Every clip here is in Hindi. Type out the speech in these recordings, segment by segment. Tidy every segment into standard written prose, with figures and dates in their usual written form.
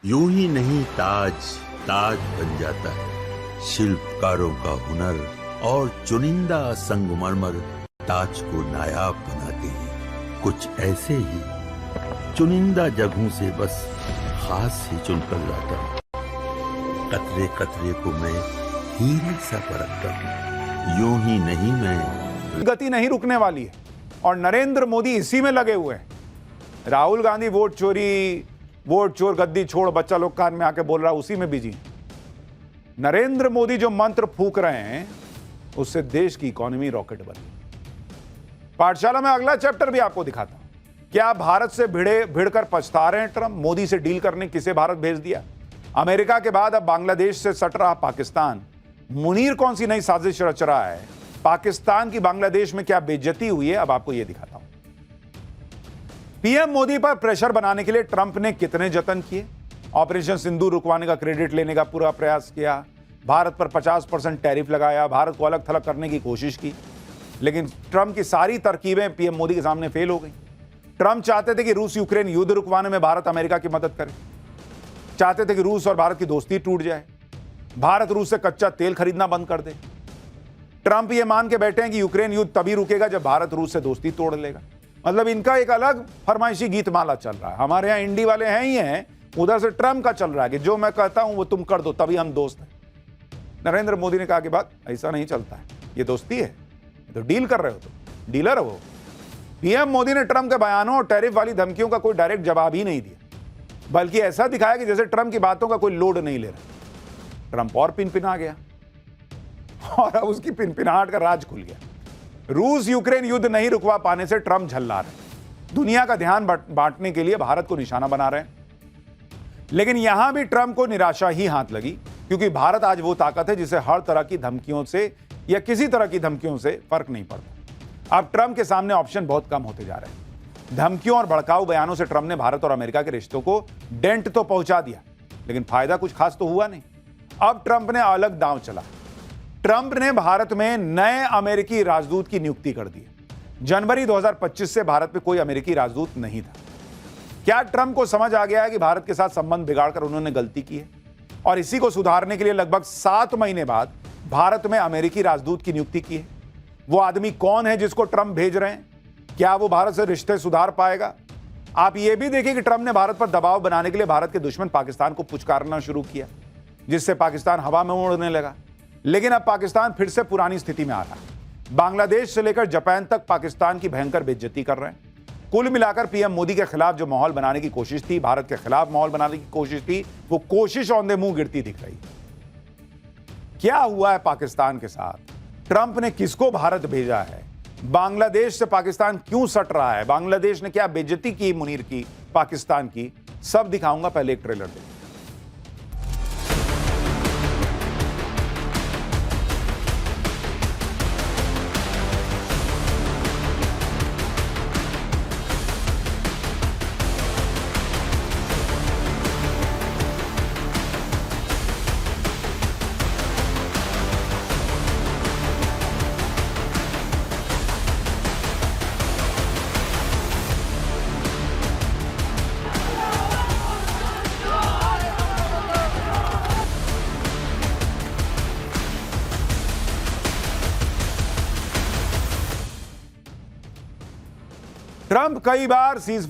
यूं ही नहीं ताज ताज बन जाता है। शिल्पकारों का हुनर और चुनिंदा संगमरमर ताज को नायाब बनाते हैं। कुछ ऐसे ही चुनिंदा जगहों से बस खास ही चुनकर लाता हूँ। कतरे कतरे को मैं हीरे सा परखता हूँ। यूं ही नहीं मैं गति नहीं रुकने वाली है और नरेंद्र मोदी इसी में लगे हुए हैं। राहुल गांधी वोट चोर गद्दी छोड़ बच्चा लोग कान में आके बोल रहा, उसी में बिजी। नरेंद्र मोदी जो मंत्र फूक रहे हैं उससे देश की इकोनॉमी रॉकेट बनी। पाठशाला में अगला चैप्टर भी आपको दिखाता हूं। क्या भारत से भिड़कर पछता रहे हैं ट्रंप? मोदी से डील करने किसे भारत भेज दिया? अमेरिका के बाद अब बांग्लादेश से सट रहा पाकिस्तान। मुनीर कौन सी नई साजिश रच रहा है? पाकिस्तान की बांग्लादेश में क्या बेइज्जती हुई है? अब आपको यह दिखाता हूं। पीएम मोदी पर प्रेशर बनाने के लिए ट्रंप ने कितने जतन किए। ऑपरेशन सिंदूर रुकवाने का क्रेडिट लेने का पूरा प्रयास किया, भारत पर 50% टैरिफ लगाया, भारत को अलग थलग करने की कोशिश की, लेकिन ट्रंप की सारी तरकीबें पीएम मोदी के सामने फेल हो गई। ट्रंप चाहते थे कि रूस यूक्रेन युद्ध रुकवाने में भारत अमेरिका की मदद करे, चाहते थे कि रूस और भारत की दोस्ती टूट जाए, भारत रूस से कच्चा तेल खरीदना बंद कर दे। ट्रंप ये मान के बैठे हैं कि यूक्रेन युद्ध तभी रुकेगा जब भारत रूस से दोस्ती तोड़ लेगा। मतलब इनका एक अलग फरमाइशी गीतमाला चल रहा है। हमारे यहाँ इंडी वाले हैं ही हैं, उधर से ट्रंप का चल रहा है कि जो मैं कहता हूं वो तुम कर दो तभी हम दोस्त हैं। नरेंद्र मोदी ने कहा कि बात ऐसा नहीं चलता है, ये दोस्ती है, तो डील कर रहे हो, तो डीलर है वो। पीएम मोदी ने ट्रंप के बयानों और टैरिफ वाली धमकियों का कोई डायरेक्ट जवाब ही नहीं दिया, बल्कि ऐसा दिखाया कि जैसे ट्रंप की बातों का कोई लोड नहीं ले रहा। ट्रंप और पिनपिना गया और अब उसकी पिनपिनाहट का राज खुल गया। रूस यूक्रेन युद्ध नहीं रुकवा पाने से ट्रंप झल्ला रहे, दुनिया का ध्यान बांटने के लिए भारत को निशाना बना रहे हैं। लेकिन यहां भी ट्रंप को निराशा ही हाथ लगी, क्योंकि भारत आज वो ताकत है जिसे हर तरह की धमकियों से या किसी तरह की धमकियों से फर्क नहीं पड़ता। अब ट्रंप के सामने ऑप्शन बहुत कम होते जा रहे हैं। धमकियों और भड़काऊ बयानों से ट्रंप ने भारत और अमेरिका के रिश्तों को डेंट तो पहुंचा दिया, लेकिन फायदा कुछ खास तो हुआ नहीं। अब ट्रंप ने अलग दांव चला। ट्रंप ने भारत में नए अमेरिकी राजदूत की नियुक्ति कर दी। जनवरी 2025 से भारत में कोई अमेरिकी राजदूत नहीं था। क्या ट्रंप को समझ आ गया है कि भारत के साथ संबंध बिगाड़कर उन्होंने गलती की है, और इसी को सुधारने के लिए लगभग 7 महीने बाद भारत में अमेरिकी राजदूत की नियुक्ति की है? वो आदमी कौन है जिसको ट्रंप भेज रहे हैं? क्या वो भारत से रिश्ते सुधार पाएगा? आप ये भी देखिए कि ट्रंप ने भारत पर दबाव बनाने के लिए भारत के दुश्मन पाकिस्तान को पुचकारना शुरू किया, जिससे पाकिस्तान हवा में उड़ने लगा। लेकिन अब पाकिस्तान फिर से पुरानी स्थिति में आ रहा है। बांग्लादेश से लेकर जापान तक पाकिस्तान की भयंकर बेइज्जती कर रहे हैं। कुल मिलाकर पीएम मोदी के खिलाफ जो माहौल बनाने की कोशिश थी, भारत के खिलाफ माहौल बनाने की कोशिश थी, वो कोशिश औंधे मुंह गिरती दिख रही। क्या हुआ है पाकिस्तान के साथ? ट्रंप ने किसको भारत भेजा है? बांग्लादेश से पाकिस्तान क्यों सट रहा है? बांग्लादेश ने क्या बेइज्जती की मुनीर की, पाकिस्तान की? सब दिखाऊंगा, पहले एक ट्रेलर देखिए। ट्रंप कई बार सीज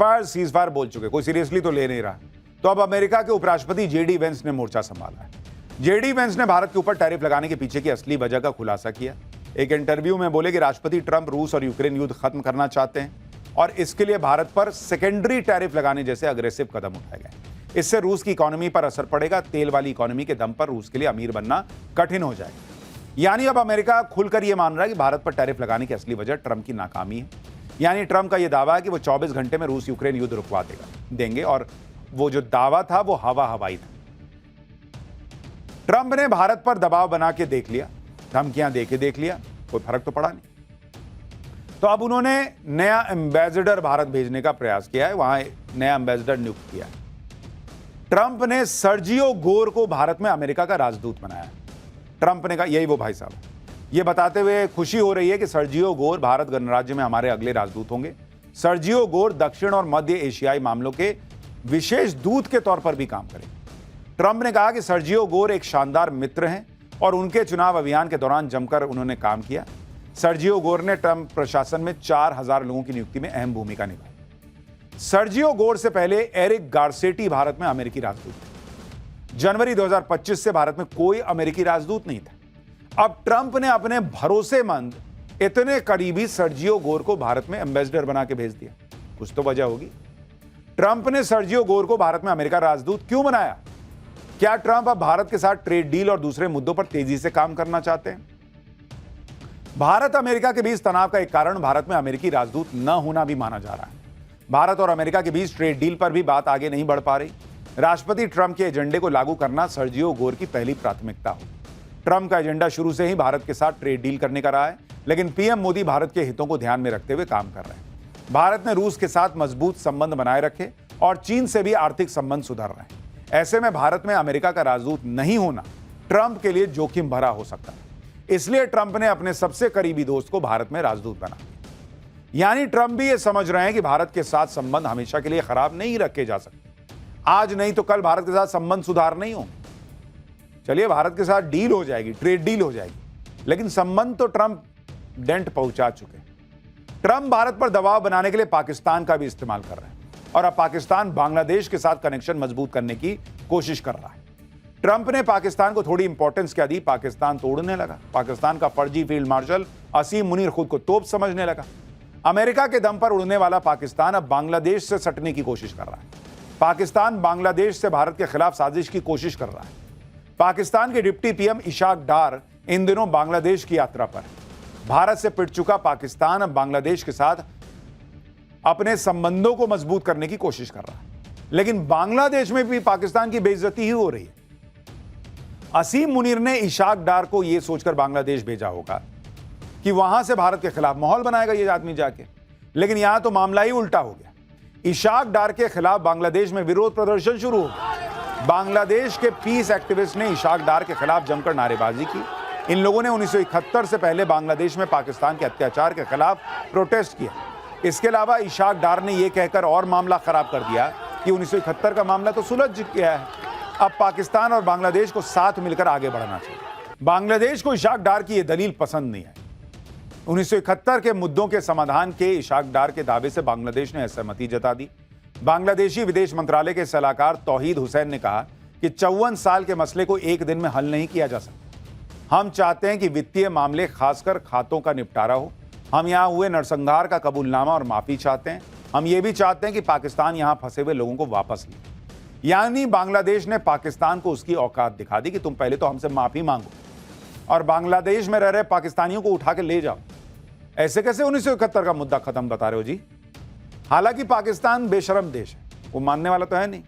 फायर बोल चुके, कोई सीरियसली तो ले नहीं रहा। तो अब अमेरिका के उपराष्ट्रपति जेडी वेंस ने मोर्चा संभाला है। जेडी वेंस ने भारत के ऊपर टैरिफ लगाने के पीछे की असली वजह का खुलासा किया। एक इंटरव्यू में बोले कि राष्ट्रपति ट्रंप रूस और यूक्रेन युद्ध खत्म करना चाहते हैं और इसके लिए भारत पर सेकेंडरी टैरिफ लगाने जैसे अग्रेसिव कदम उठाए गए। इससे रूस की इकोनॉमी पर असर पड़ेगा। तेल वाली इकोनॉमी के दम पर रूस के लिए अमीर बनना कठिन हो जाएगा। यानी अब अमेरिका खुलकर यह मान रहा है कि भारत पर टैरिफ लगाने की असली वजह ट्रंप की नाकामी है। यानी ट्रंप का यह दावा है कि वो 24 घंटे में रूस यूक्रेन युद्ध रुकवा देंगे, और वो जो दावा था वो हवाई था। ट्रंप ने भारत पर दबाव बना के देख लिया, धमकियां देके देख लिया, कोई फर्क तो पड़ा नहीं। तो अब उन्होंने नया एम्बेसडर भारत भेजने का प्रयास किया है, वहां नया एम्बेसडर नियुक्त किया है। ट्रंप ने सर्जियो गोर को भारत में अमेरिका का राजदूत बनाया। ट्रंप ने कहा, यही वो भाई साहब, ये बताते हुए खुशी हो रही है कि सर्जियो गोर भारत गणराज्य में हमारे अगले राजदूत होंगे। सर्जियो गोर दक्षिण और मध्य एशियाई मामलों के विशेष दूत के तौर पर भी काम करेंगे। ट्रंप ने कहा कि सर्जियो गोर एक शानदार मित्र हैं और उनके चुनाव अभियान के दौरान जमकर उन्होंने काम किया। सर्जियो गोर ने ट्रंप प्रशासन में 4000 लोगों की नियुक्ति में अहम भूमिका निभाई। सर्जियो गोर से पहले एरिक गार्सेटी भारत में अमेरिकी राजदूत थे। जनवरी 2025 से भारत में कोई अमेरिकी राजदूत नहीं था। अब ट्रंप ने अपने भरोसेमंद इतने करीबी सर्जियो गोर को भारत में एम्बेसडर बना के भेज दिया। कुछ तो वजह होगी। ट्रंप ने सर्जियो गोर को भारत में अमेरिका राजदूत क्यों बनाया? क्या ट्रंप अब भारत के साथ ट्रेड डील और दूसरे मुद्दों पर तेजी से काम करना चाहते हैं? भारत अमेरिका के बीच तनाव का एक कारण भारत में अमेरिकी राजदूत न होना भी माना जा रहा है। भारत और अमेरिका के बीच ट्रेड डील पर भी बात आगे नहीं बढ़ पा रही। राष्ट्रपति ट्रंप के एजेंडे को लागू करना सर्जियो गोर की पहली प्राथमिकता हो। ट्रंप का एजेंडा शुरू से ही भारत के साथ ट्रेड डील करने का रहा है, लेकिन पीएम मोदी भारत के हितों को ध्यान में रखते हुए काम कर रहे हैं। भारत ने रूस के साथ मजबूत संबंध बनाए रखे और चीन से भी आर्थिक संबंध सुधार रहे हैं। ऐसे में भारत में अमेरिका का राजदूत नहीं होना ट्रंप के लिए जोखिम भरा हो सकता है। इसलिए ट्रंप ने अपने सबसे करीबी दोस्त को भारत में राजदूत बना दिया। यानी ट्रंप भी यह समझ रहे हैं कि भारत के साथ संबंध हमेशा के लिए खराब नहीं रखे जा सकते। आज नहीं तो कल भारत के साथ संबंध सुधार नहीं हो। चलिए, भारत के साथ डील हो जाएगी, ट्रेड डील हो जाएगी, लेकिन संबंध तो ट्रंप डेंट पहुंचा चुके हैं। ट्रंप भारत पर दबाव बनाने के लिए पाकिस्तान का भी इस्तेमाल कर रहे हैं और अब पाकिस्तान बांग्लादेश के साथ कनेक्शन मजबूत करने की कोशिश कर रहा है। ट्रंप ने पाकिस्तान को थोड़ी इंपॉर्टेंस क्या दी, पाकिस्तान तोड़ने लगा। पाकिस्तान का फर्जी फील्ड मार्शल असीम मुनीर खुद को तोप समझने लगा। अमेरिका के दम पर उड़ने वाला पाकिस्तान अब बांग्लादेश से सटने की कोशिश कर रहा है। पाकिस्तान बांग्लादेश से भारत के खिलाफ साजिश की कोशिश कर रहा है। पाकिस्तान के डिप्टी पीएम इशाक डार इन दिनों बांग्लादेश की यात्रा पर है। भारत से पिट चुका पाकिस्तान अब बांग्लादेश के साथ अपने संबंधों को मजबूत करने की कोशिश कर रहा है, लेकिन बांग्लादेश में भी पाकिस्तान की बेइज्जती ही हो रही है। असीम मुनीर ने इशाक डार को यह सोचकर बांग्लादेश भेजा होगा कि वहां से भारत के खिलाफ माहौल बनाएगा ये आदमी जाके, लेकिन यहां तो मामला ही उल्टा हो गया। इशाक डार के खिलाफ बांग्लादेश में विरोध प्रदर्शन शुरू हो गया। बांग्लादेश के पीस एक्टिविस्ट ने इशाक डार के खिलाफ जमकर नारेबाजी की। इन लोगों ने 1971 से पहले बांग्लादेश में पाकिस्तान के अत्याचार के खिलाफ प्रोटेस्ट किया। इसके अलावा इशाक डार ने यह कहकर और मामला खराब कर दिया कि 1971 का मामला तो सुलझ गया है, अब पाकिस्तान और बांग्लादेश को साथ मिलकर आगे बढ़ना चाहिए। बांग्लादेश को इशाक डार की यह दलील पसंद नहीं है। 1971 के मुद्दों के समाधान के इशाक डार के दावे से बांग्लादेश ने असहमति जता दी। बांग्लादेशी विदेश मंत्रालय के सलाहकार तौहीद हुसैन ने कहा कि 54 साल के मसले को एक दिन में हल नहीं किया जा सकता। हम चाहते हैं कि वित्तीय मामले, खासकर खातों का निपटारा हो। हम यहां हुए नरसंहार का कबूलनामा और माफी चाहते हैं। हम ये भी चाहते हैं कि पाकिस्तान यहां फंसे हुए लोगों को वापस ले। यानी बांग्लादेश ने पाकिस्तान को उसकी औकात दिखा दी कि तुम पहले तो हमसे माफी मांगो और बांग्लादेश में रह रहे पाकिस्तानियों को उठा के ले जाओ। ऐसे कैसे 1971 का मुद्दा खत्म बता रहे हो जी? हालांकि पाकिस्तान बेशरम देश है, वो मानने वाला तो है नहीं।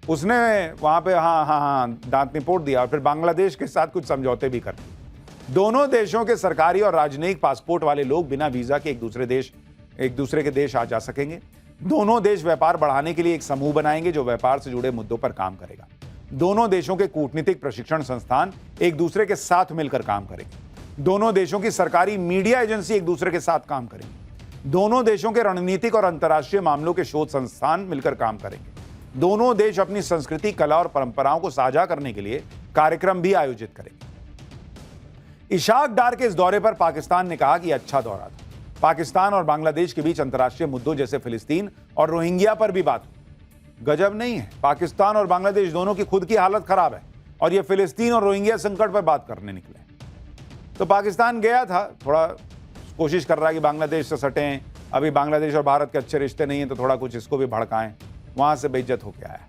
उसने वहां पे हाँ दांत निपोड़ दिया और फिर बांग्लादेश के साथ कुछ समझौते भी कर दिए। दोनों देशों के सरकारी और राजनयिक पासपोर्ट वाले लोग बिना वीजा के एक दूसरे के देश आ जा सकेंगे। दोनों देश व्यापार बढ़ाने के लिए एक समूह बनाएंगे जो व्यापार से जुड़े मुद्दों पर काम करेगा। दोनों देशों के कूटनीतिक प्रशिक्षण संस्थान एक दूसरे के साथ मिलकर काम करेंगे। दोनों देशों की सरकारी मीडिया एजेंसी एक दूसरे के साथ काम करेंगे। दोनों देशों के रणनीतिक और अंतर्राष्ट्रीय मामलों के शोध संस्थान मिलकर काम करेंगे। दोनों देश अपनी संस्कृति, कला और परंपराओं को साझा करने के लिए कार्यक्रम भी आयोजित करेंगे। इशाक डार के इस दौरे पर पाकिस्तान ने कहा कि अच्छा दौरा था। पाकिस्तान और बांग्लादेश के बीच अंतर्राष्ट्रीय मुद्दों जैसे फिलिस्तीन और रोहिंग्या पर भी बात हुई। गजब नहीं है, पाकिस्तान और बांग्लादेश दोनों की खुद की हालत खराब है और ये फिलिस्तीन और रोहिंग्या संकट पर बात करने निकले। तो पाकिस्तान गया था, थोड़ा कोशिश कर रहा है कि बांग्लादेश से सटें। अभी बांग्लादेश और भारत के अच्छे रिश्ते नहीं है तो थोड़ा कुछ इसको भी भड़काएं। वहां से बेइज्जत होकर आया।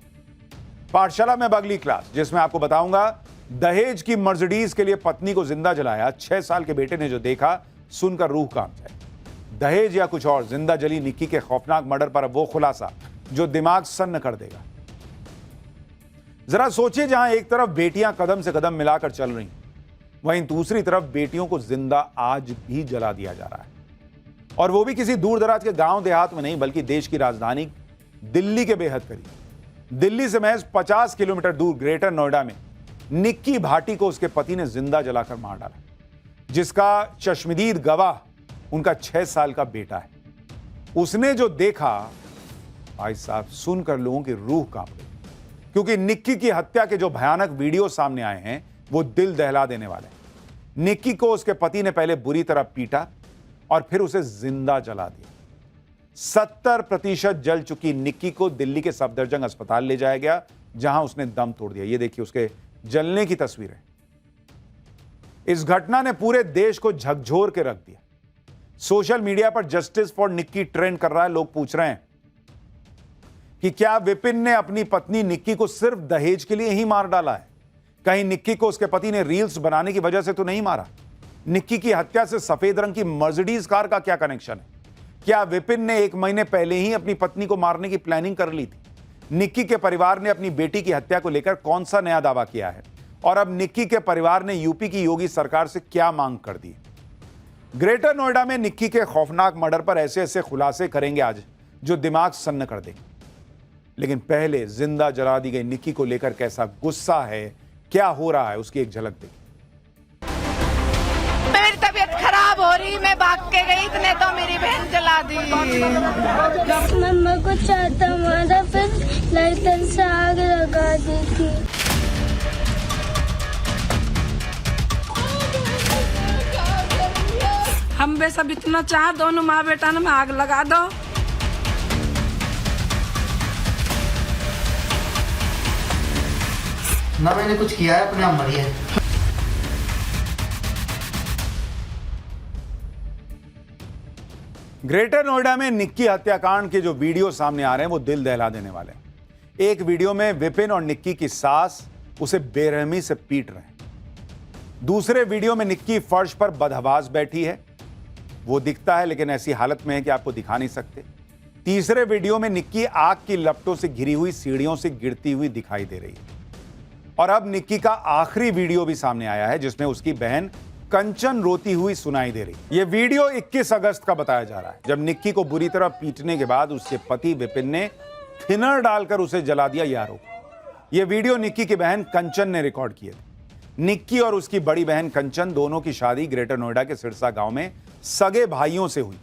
पाठशाला में अगली क्लास, जिसमें आपको बताऊंगा दहेज की मर्सिडीज के लिए पत्नी को जिंदा जलाया। 6 साल के बेटे ने जो देखा, सुनकर रूह कांप जाए। दहेज या कुछ और, जिंदा जली निक्की के खौफनाक मर्डर पर अब वो खुलासा जो दिमाग सन्न कर देगा। जरा सोचिए, जहां एक तरफ बेटियां कदम से कदम मिलाकर चल रही, वहीं दूसरी तरफ बेटियों को जिंदा आज भी जला दिया जा रहा है, और वो भी किसी दूर दराज के गांव देहात में नहीं, बल्कि देश की राजधानी दिल्ली के बेहद करीब। दिल्ली से महज 50 किलोमीटर दूर ग्रेटर नोएडा में निक्की भाटी को उसके पति ने जिंदा जलाकर मार डाला, जिसका चश्मदीद गवाह उनका 6 साल का बेटा है। उसने जो देखा, भाई साहब, सुनकर लोगों की रूह कांप गई। क्योंकि निक्की की हत्या के जो भयानक वीडियो सामने आए हैं वो दिल दहला देने वाले हैं। निक्की को उसके पति ने पहले बुरी तरह पीटा और फिर उसे जिंदा जला दिया। 70% जल चुकी निक्की को दिल्ली के सफदरजंग अस्पताल ले जाया गया, जहां उसने दम तोड़ दिया। ये देखिए उसके जलने की तस्वीरें। इस घटना ने पूरे देश को झकझोर के रख दिया। सोशल मीडिया पर जस्टिस फॉर निक्की ट्रेंड कर रहा है। लोग पूछ रहे हैं कि क्या विपिन ने अपनी पत्नी निक्की को सिर्फ दहेज के लिए ही मार डाला है? कहीं निक्की को उसके पति ने रील्स बनाने की वजह से तो नहीं मारा? निक्की की हत्या से सफेद रंग की मर्सिडीज कार का क्या कनेक्शन है? क्या विपिन ने 1 महीने पहले ही अपनी पत्नी को मारने की प्लानिंग कर ली थी? निक्की के परिवार ने अपनी बेटी की हत्या को लेकर कौन सा नया दावा किया है? और अब निक्की के परिवार ने यूपी की योगी सरकार से क्या मांग कर दी? ग्रेटर नोएडा में निक्की के खौफनाक मर्डर पर ऐसे ऐसे खुलासे करेंगे आज जो दिमाग सन्न कर देंगे। लेकिन पहले जिंदा जला दी गई निक्की को लेकर कैसा गुस्सा है, क्या हो रहा है, उसकी एक झलक देखिए। मेरी तबीयत खराब हो रही, मैं भाग के गई, इतने तो मेरी बहन जला दी। मम्मा को चाहता मारा, फिर लाइटर से आग लगा दी थी। हम वे सब इतना चाह, दोनों माँ बेटा ने आग लगा दो। ना मैंने कुछ किया है, अपने आप मरी है। ग्रेटर नोएडा में निक्की हत्याकांड के जो वीडियो सामने आ रहे हैं वो दिल दहला देने वाले हैं। एक वीडियो में विपिन और निक्की की सास उसे बेरहमी से पीट रहे हैं। दूसरे वीडियो में निक्की फर्श पर बदहवास बैठी है, वो दिखता है लेकिन ऐसी हालत में है कि आपको दिखा नहीं सकते। तीसरे वीडियो में निक्की आग की लपटों से घिरी हुई सीढ़ियों से गिरती हुई दिखाई दे रही है। और अब निक्की का आखिरी वीडियो भी सामने आया है जिसमें उसकी बहन कंचन रोती हुई सुनाई दे रही है। यह वीडियो 21 अगस्त का बताया जा रहा है, जब निक्की को बुरी तरह पीटने के बाद उसके पति विपिन ने थिनर डालकर उसे जला दिया, यह आरोप। यह वीडियो निक्की की बहन कंचन ने रिकॉर्ड किए थे। निक्की और उसकी बड़ी बहन कंचन दोनों की शादी ग्रेटर नोएडा के सिरसा गांव में सगे भाइयों से हुई।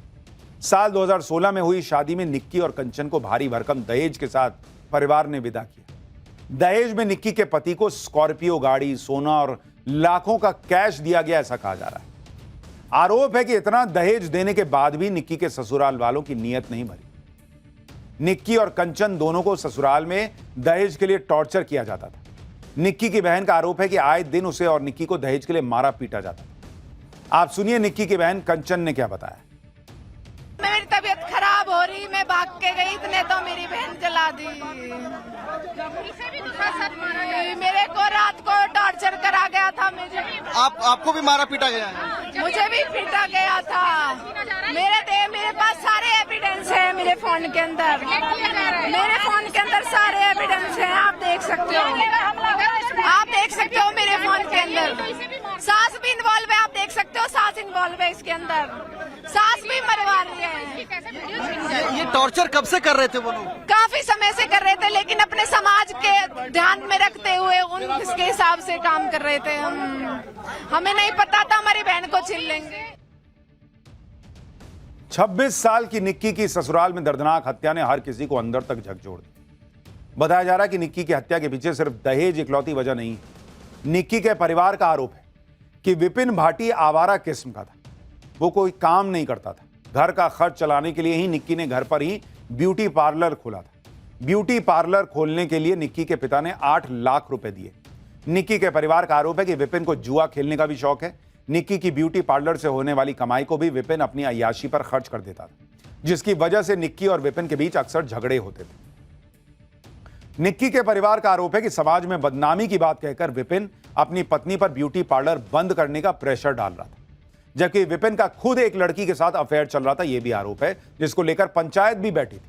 साल 2016 में हुई शादी में निक्की और कंचन को भारी भरकम दहेज के साथ परिवार ने विदा किया। दहेज में निक्की के पति को स्कॉर्पियो गाड़ी, सोना और लाखों का कैश दिया गया, ऐसा कहा जा रहा है। आरोप है कि इतना दहेज देने के बाद भी निक्की के ससुराल वालों की नीयत नहीं भरी। निक्की और कंचन दोनों को ससुराल में दहेज के लिए टॉर्चर किया जाता था। निक्की की बहन का आरोप है कि आए दिन उसे और निक्की को दहेज के लिए मारा पीटा जाता था। आप सुनिए निक्की की बहन कंचन ने क्या बताया। मेरी तबीयत खराब हो रही, मैं भाग के गई, इतने तो मेरी बहन जला दी। मेरे को रात को टॉर्चर करा गया था। आपको भी मारा पीटा गया है? मुझे भी पीटा गया था। मेरे पास सारे एविडेंस है, मेरे फोन के अंदर सारे एविडेंस हैं। आप देख सकते हो मेरे फोन के अंदर। सास भी इन्वॉल्व है, आप देख सकते हो, सास इन्वॉल्व है इसके अंदर। सास भी मरवा रही है। ये टॉर्चर कब से कर रहे थे वो लोग? काफी समय से कर रहे थे, लेकिन अपने समाज के ध्यान में रखते हुए उनके हिसाब से काम कर रहे थे। हमें नहीं पता था हमारी बहन को छीन लेंगे। 26 साल की निक्की की ससुराल में दर्दनाक हत्या ने हर किसी को अंदर तक झकझोर दी। बताया जा रहा है कि निक्की की हत्या के पीछे सिर्फ दहेज इकलौती वजह नहीं है। निक्की के परिवार का आरोप है कि विपिन भाटी आवारा किस्म का था, वो कोई काम नहीं करता था। घर का खर्च चलाने के लिए ही निक्की ने घर पर ही ब्यूटी पार्लर खोला था। ब्यूटी पार्लर खोलने के लिए निक्की के पिता ने 8 लाख रुपए दिए। निक्की के परिवार का आरोप है कि विपिन को जुआ खेलने का भी शौक है। निक्की की ब्यूटी पार्लर से होने वाली कमाई को भी विपिन अपनी अय्याशी पर खर्च कर देता था, जिसकी वजह से निक्की और विपिन के बीच अक्सर झगड़े होते थे। निक्की के परिवार का आरोप है कि समाज में बदनामी की बात कहकर विपिन अपनी पत्नी पर ब्यूटी पार्लर बंद करने का प्रेशर डाल रहा था, जबकि विपिन का खुद एक लड़की के साथ अफेयर चल रहा था। यह भी आरोप है, जिसको लेकर पंचायत भी बैठी थी।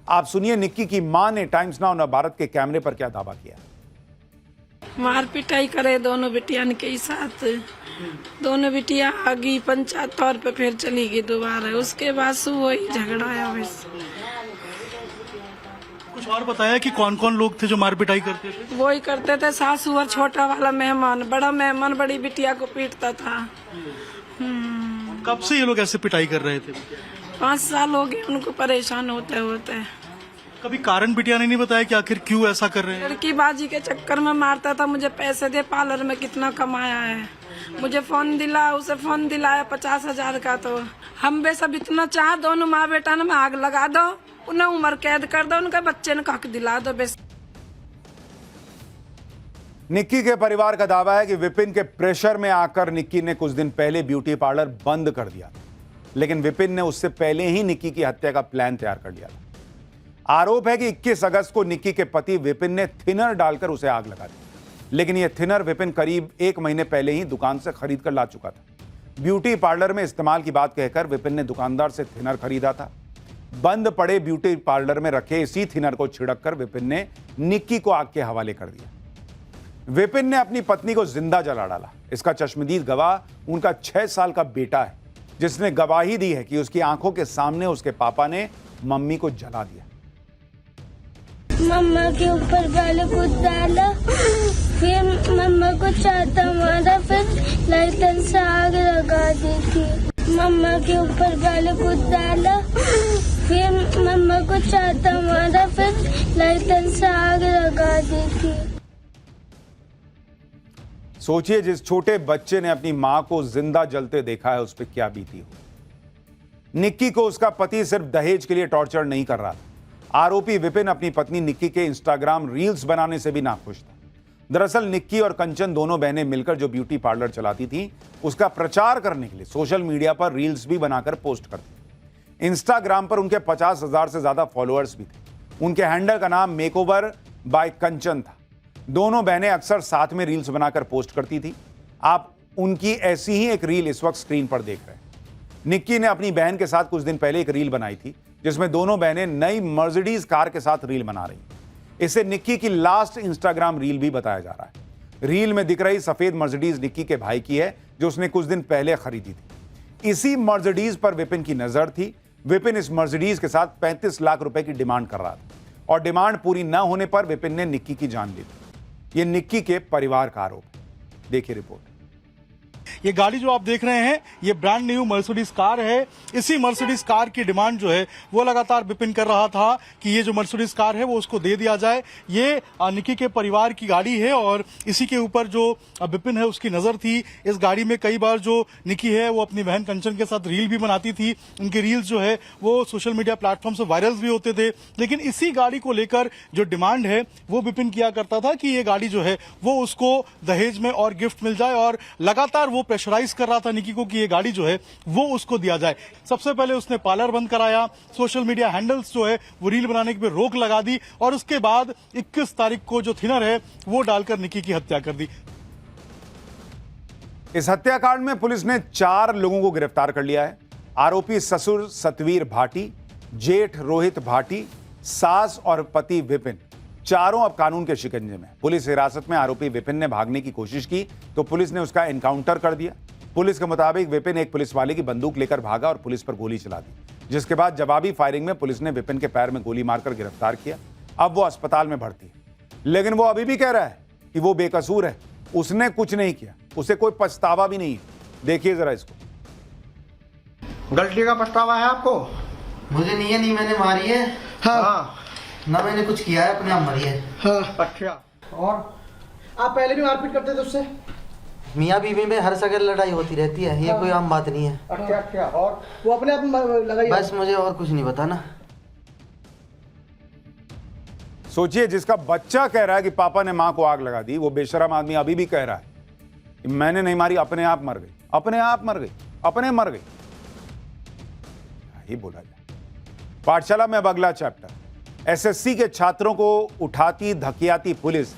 आप सुनिए निक्की की मां ने टाइम्स नाउ भारत के कैमरे पर क्या दावा किया। मार पिटाई करे दोनों बिटियान के साथ। दोनों बिटिया आगी, पंचायत तौर पे फिर चली गई दोबारा। उसके बाद से वही झगड़ा आया। वैसे कुछ और बताया कि कौन कौन लोग थे जो मार पिटाई करते थे? वही करते थे, सासू और छोटा वाला मेहमान। बड़ा मेहमान बड़ी बिटिया को पीटता था। कब से ये लोग ऐसे पिटाई कर रहे थे? 5 साल हो गए उनको परेशान होते होते। कभी कारण बिटिया ने नहीं बताया कि आखिर क्यों ऐसा कर रहे हैं? लड़की बाजी के चक्कर में मारता था, मुझे पैसे दे, पार्लर में कितना कमाया है, मुझे फोन दिला, उसे फोन दिलाया 50,000 का। तो हम बे सब इतना चाह, दोनों माँ बेटा ने आग लगा दो, उन्हें उम्र कैद कर दो, उनके बच्चे ने हक दिला दो। बेस निक्की के परिवार का दावा है कि विपिन के प्रेशर में आकर निक्की ने कुछ दिन पहले ब्यूटी पार्लर बंद कर दिया, लेकिन विपिन ने उससे पहले ही निक्की की हत्या का प्लान तैयार कर लिया था। आरोप है कि 21 अगस्त को निक्की के पति विपिन ने थिनर डालकर उसे आग लगा दी, लेकिन यह थिनर विपिन करीब 1 महीने पहले ही दुकान से खरीद कर ला चुका था। ब्यूटी पार्लर में इस्तेमाल की बात कहकर विपिन ने दुकानदार से थिनर खरीदा था। बंद पड़े ब्यूटी पार्लर में रखे इसी थिनर को छिड़क कर विपिन ने निक्की को आग के हवाले कर दिया। विपिन ने अपनी पत्नी को जिंदा जला डाला। इसका चश्मदीद गवाह उनका 6 साल का बेटा है, जिसने गवाही दी है कि उसकी आंखों के सामने उसके पापा ने मम्मी को जला दिया। मम्मा के ऊपर गाली कूद डाला, फिर मम्मा को चाहता मारा, फिर लाइटर से आग लगा दी थी। मम्मा के ऊपर गाली कूद डाला, फिर मम्मा को चाहता मारा, फिर लाइटर से आग लगा दी थी। सोचिए, जिस छोटे बच्चे ने अपनी मां को जिंदा जलते देखा है उस पर क्या बीती हो। निक्की को उसका पति सिर्फ दहेज के लिए टॉर्चर नहीं कर रहा था। आरोपी विपिन अपनी पत्नी निक्की के इंस्टाग्राम रील्स बनाने से भी नाखुश था। दरअसल निक्की और कंचन दोनों बहनें मिलकर जो ब्यूटी पार्लर चलाती थी, उसका प्रचार करने के लिए सोशल मीडिया पर रील्स भी बनाकर पोस्ट करती। इंस्टाग्राम पर उनके 50,000 से ज्यादा फॉलोअर्स भी थे। उनके हैंडल का नाम मेकओवर बाय कंचन था। दोनों बहनें अक्सर साथ में रील्स बनाकर पोस्ट करती थी। आप उनकी ऐसी ही एक रील इस वक्त स्क्रीन पर देख रहे हैं। निक्की ने अपनी बहन के साथ कुछ दिन पहले एक रील बनाई थी, जिसमें दोनों बहनें नई मर्सिडीज कार के साथ रील बना रही। इसे निक्की की लास्ट इंस्टाग्राम रील भी बताया जा रहा है। रील में दिख रही सफेद मर्सिडीज निक्की के भाई की है, जो उसने कुछ दिन पहले खरीदी थी। इसी मर्सिडीज पर विपिन की नजर थी। विपिन इस मर्सिडीज के साथ 35 लाख रुपए की डिमांड कर रहा था, और डिमांड पूरी न होने पर विपिन ने निक्की की जान ली थी। ये निक्की के परिवार का आरोप है। देखिए रिपोर्ट। ये गाड़ी जो आप देख रहे हैं, ये ब्रांड न्यू मर्सिडीज कार है। इसी मर्सिडीज कार की डिमांड जो है वो लगातार विपिन कर रहा था कि ये जो मर्सिडीज कार है वो उसको दे दिया जाए। ये निक्की के परिवार की गाड़ी है और इसी के ऊपर जो विपिन है उसकी नजर थी। इस गाड़ी में कई बार जो निक्की है वो अपनी बहन कंचन के साथ रील भी बनाती थी। उनकी रील्स जो है वो सोशल मीडिया प्लेटफॉर्म से वायरल भी होते थे। लेकिन इसी गाड़ी को लेकर जो डिमांड है वो विपिन किया करता था कि ये गाड़ी जो है वो उसको दहेज में और गिफ्ट मिल जाए, और लगातार वो प्रेशराइज कर रहा था निक्की को कि ये गाड़ी जो है वो उसको दिया जाए। सबसे पहले उसने पार्लर बंद कराया, सोशल मीडिया हैंडल्स जो है वो रील बनाने पे रोक लगा दी, और उसके बाद 21 तारीख को जो थिनर है वो डालकर निक्की की हत्या कर दी। इस हत्याकांड में पुलिस ने 4 लोगों को गिरफ्तार कर लिया है। आरोपी ससुर सतवीर भाटी, जेठ रोहित भाटी, सास और पति विपिन, चारों अब कानून के शिकंजे में। पुलिस हिरासत में आरोपी विपिन ने भागने की कोशिश की तो पुलिस ने उसका एनकाउंटर कर दिया। पुलिस के मुताबिक विपिन एक पुलिस वाले की बंदूक लेकर भागा और पुलिस पर गोली चला दी, जिसके बाद जवाबी फायरिंग में पुलिस ने विपिन के पैर में गोली मारकर गिरफ्तार किया। अब वो अस्पताल में भर्ती है, लेकिन वो अभी भी कह रहा है कि वो बेकसूर है, उसने कुछ नहीं किया, उसे कोई पछतावा भी नहीं है। देखिए जरा इसको। गलती का पछतावा है आपको? मुझे नहीं है, नहीं मैंने मारी है। हाँ। ना मैंने कुछ किया है, अपने आप मरी है। हाँ। अच्छा। और आप पहले भी मारपीट करते थे उससे? मियाँ बीवी में हर जगह लड़ाई होती रहती है, ये कोई आम बात नहीं है। अच्छा अच्छा। और वो अपने आप लगाई? बस मुझे और कुछ नहीं पता ना। सोचिए, जिसका बच्चा कह रहा है कि पापा ने मां को आग लगा दी, वो बेशरम आदमी अभी भी कह रहा है कि मैंने नहीं मारी, अपने आप मर गई, अपने आप मर गई, अपने मर गई। ही बोला जाए। पाठशाला में अब अगला चैप्टर। एसएससी के छात्रों को उठाती धकियाती पुलिस